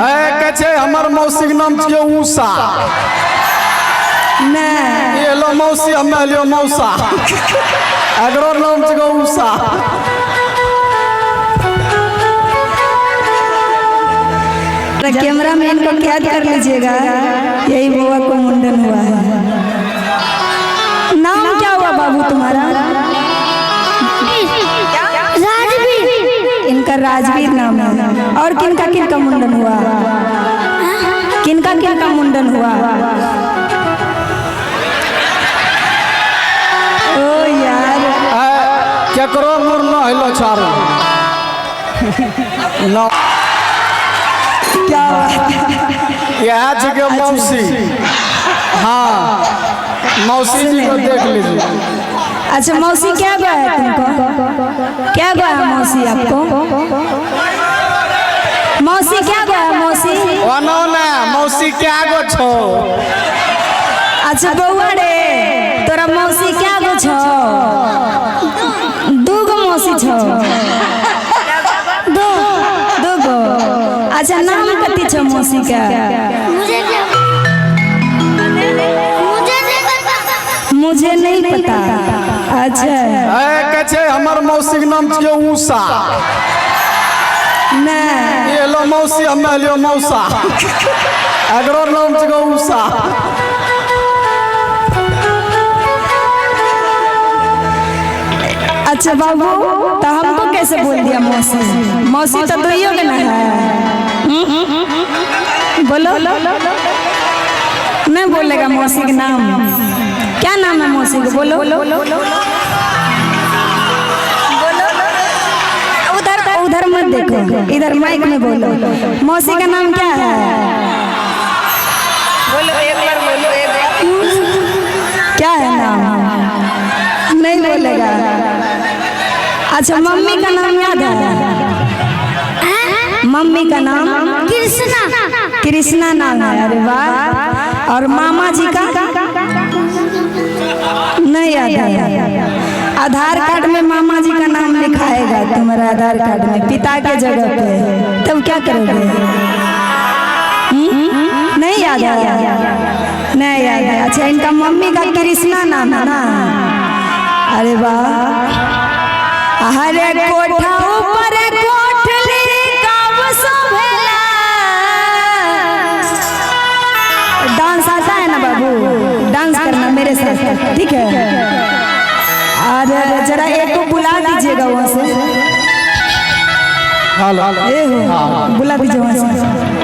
कहे हमर मौसी के नाम छियै उषा। नहीं ये लो मौसी हमें लियो मौसा। अगरो नाम छियै उषा। कैमरा मैन को कैद कर लीजिएगा। यही बुआ को मुंडन हुआ है। नाम क्या हुआ बाबू तुम्हारा? राजवीर। इनका राजवीर नाम है। और किनका किनका मुंडन हुआ? किनका किनका मुंडन हुआ? ओ यार क्या करो मुरना हिलो छारो ना क्या यह जगह मौसी। हाँ मौसी जी को देख लीजिए। अच्छा मौसी क्या गया है तुमको? क्या गया है मौसी आपको? मौसी क्या गया है मौसी? ओनो ना मौसी क्या गो छो? अच्छा बउआ रे तोरा मौसी क्या गो छो? दूगो मौसी छो। दूगो। अच्छा नाम कथी छो मौसी का? मुझे नहीं पता। अच्छा कहे हमर मौसी के नाम छियै उषा। नहीं ये लो मौसी हमें लियो मौसा। अगरो नाम छियै उषा। अच्छा बाबू तो हमको कैसे बोल दिया मौसी? मौसी तो दुइयों के ना है। बोलो नहीं बोलेगा मौसी के नाम। क्या नाम है मौसी को? बोलो उधर उधर मत देखो, इधर माइक में बोलो। मौसी का नाम क्या है? बोलो एक बार बोलो। क्या है नाम? नहीं बोलेगा। अच्छा मम्मी का नाम याद है? मम्मी का नाम कृष्णा। कृष्णा नाम है। अरे वाह। और मामा जी का नहीं याद है? आधार कार्ड में मामा जी का नाम लिखाएगा तुम्हारा आधार कार्ड में पिता के जगह पे, तब क्या करोगे? नहीं याद है? नहीं याद है। अच्छा इनका मम्मी का कृष्णा नाम है ना? अरे वाह। हरे कोठा ऊपर कोठली कब सोभेला। डांस आता है ना बाबू? डांस करना मेरे साथ ठीक है? और जरा एक को बुला दीजिएगा वहाँ से। हेलो बुला दीजिए वहाँ से।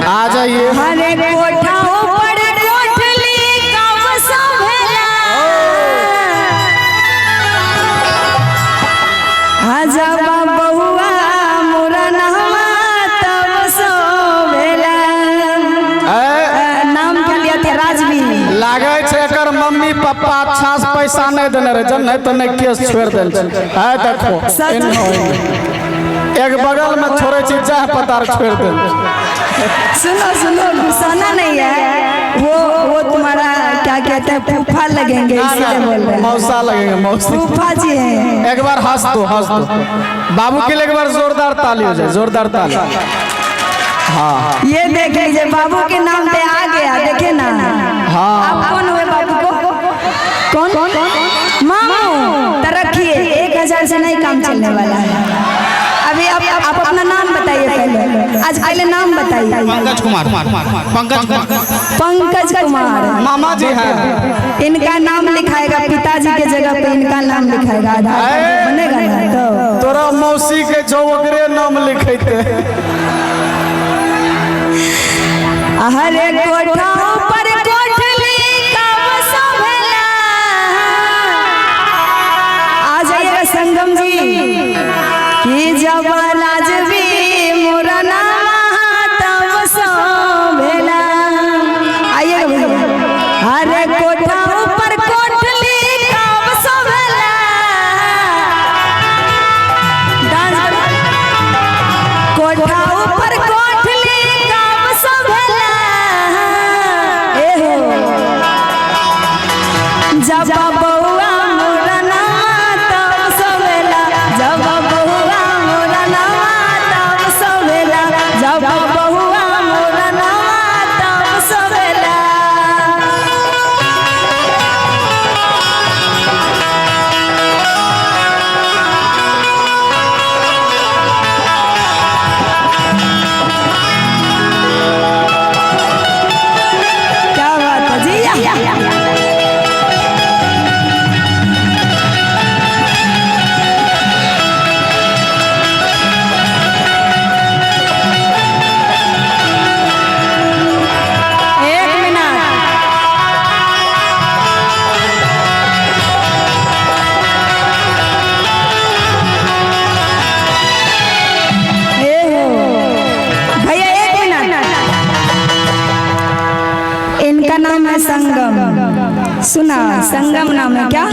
आ जाइए। हरे कोठा ऊपर कोठली कब सोभेला। जब बहुआ मुरनवा तब सोभेला। नाम क्या लिया था? राजवीर। लागे छे एकर मम्मी पापा अच्छा से पैसा नहीं देने रहे जन, नहीं तो नहीं केस छोड़ देल। है देखो एक बगल में छोड़े छी चाह पतार छोड़ दे। सुनो गुस्साना नहीं है। वो तुम्हारा क्या कहते हैं फूफा लगेंगे इसलिए बोल रहे हैं। मौसा लगेंगे मौसा। फूफा जी हैं। एक बार हंस दो बाबू के लिए। एक बार जोरदार ताली हो जाए, जोरदार ताली। हाँ ये देख लीजिए बाबू के नाम पे आ गया। देखे ना। हाँ आप कौन हुए बाबू को? कौन? मामू। तो रखिए 1000 से नहीं काम चलने वाला है। अभी आप अपना नाम बताइए पहले। आज पहले नाम बताइए। पंकज कुमार। पंकज कुमार मामा जी हैं। इनका नाम लिखाएगा पिताजी के जगह पे इनका नाम लिखाएगा। आधार बनेगा ना? तो तोरा मौसी के जोगरे नाम लिखेते। हरे कोठा ऊपर कोठली कब सोभेला। आ जाइएगा संगम जी कि जब राजवीर मुरनवा तब सोभेला। आइएगा भैया। हरे कोठा ऊपर कोठली कब सोभेला। कोठा ऊपर कोठली कब सोभेला। नाम है संगम। सुना, संगम नाम है। क्या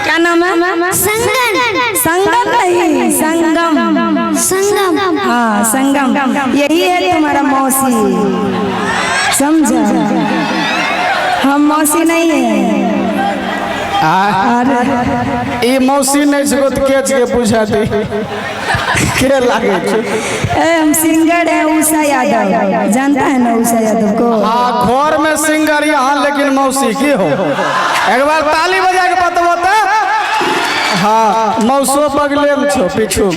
क्या नाम है? संगम। संगम नहीं, संगम। संगम। हाँ संगम, यही है तुम्हारा मौसी, समझा? हम मौसी नहीं है। ये मौसी नहीं सको तो के पूछा दी के लागे हम सिंगर है उषा यादव, जानता है ना उषा यादव को? हाँ, घर में सिंगर यहाँ, लेकिन मौसी की हो। एक बार ताली बजा के बतबो तो। हाँ, मौसो बगले में छो पीछू।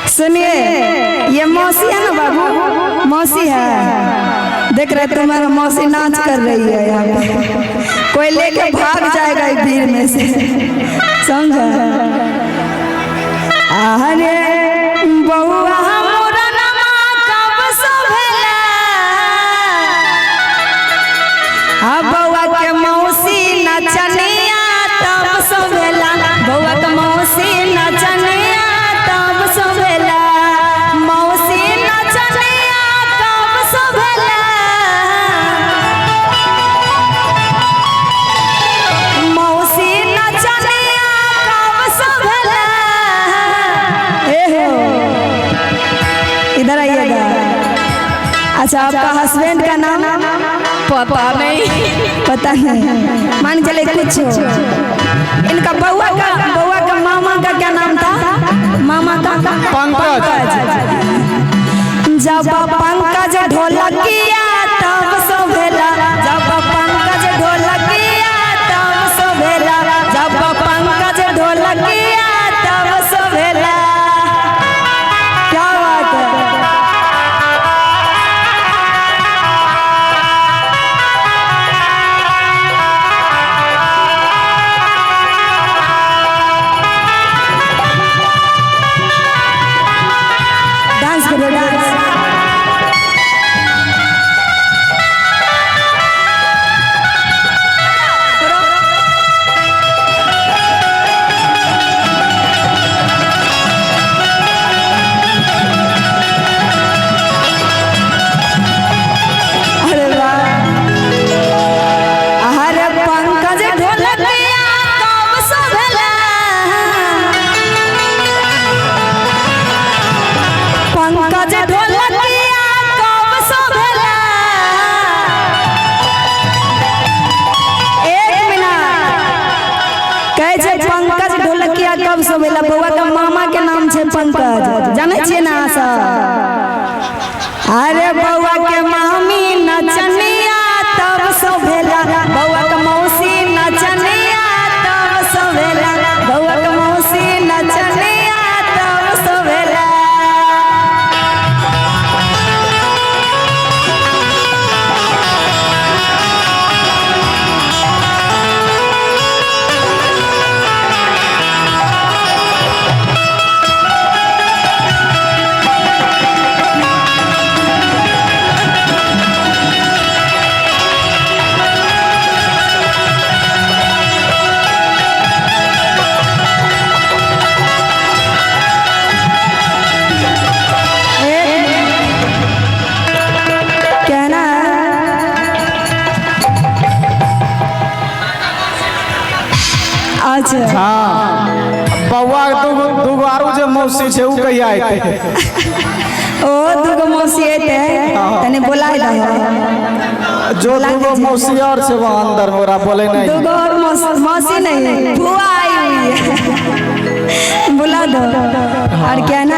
सुनिए, ये मौसी है ना बाबू, मौसी है। देख रहे तुम्हारा मौसी नाच कर रही है यहाँ पे, कोई लेके भाग जाएगा इस भीड़ में से, समझा? अरे बउआ मोरा नमा कब सोभेला, आ बउआ के मौसी नचनिया तब सोभेला, बउआ के मौसी नचनिया तब सोभेला, मौसी नचनिया तब सोभेला, मौसी नचनिया तब सोभेला। इधर आइएगा। अच्छा, आपका हस्बैंड का नाम? पता नहीं, पता नहीं, मान चले कुछ हो। इनका बउआ का मामा का क्या नाम था? मामा का पंकज। जब पंकज ढोलकिया तब सोभेला, जब पंकज ढोलकिया तब सोभेला, जब पंकज ढोलकिया तब सोभेला। क्या बात है? डांस करो, डांस। अरे वाह, अरे पंकज ढोलकिया कब सोभेला, पंकज ढोलकिया कब सोभेला। एक मिनट, कहे छे पंकज ढोलकिया कब सोभेला, बउआ का मामा के नाम छे पंकज, जाने छिए ना सब? अरे बउआ के मामी नचनिया तब सोभेला, बउआ के मौसी नचनिया तब सोभेला, बउआ के मौसी नचनिया तब सोभेला। कहना अच्छा, हाँ, बउआ दूगो आरू जे मौसी छे उ कहिया आइते? ओ दुगो मौसी थे, तने बुला रहा जो दूगो मौसी और छे वहाँ अंदर मोरा बोले नहीं। दुगो और मौसी नहीं, बुआ आई हुई है, बुला दो। और क्या ना,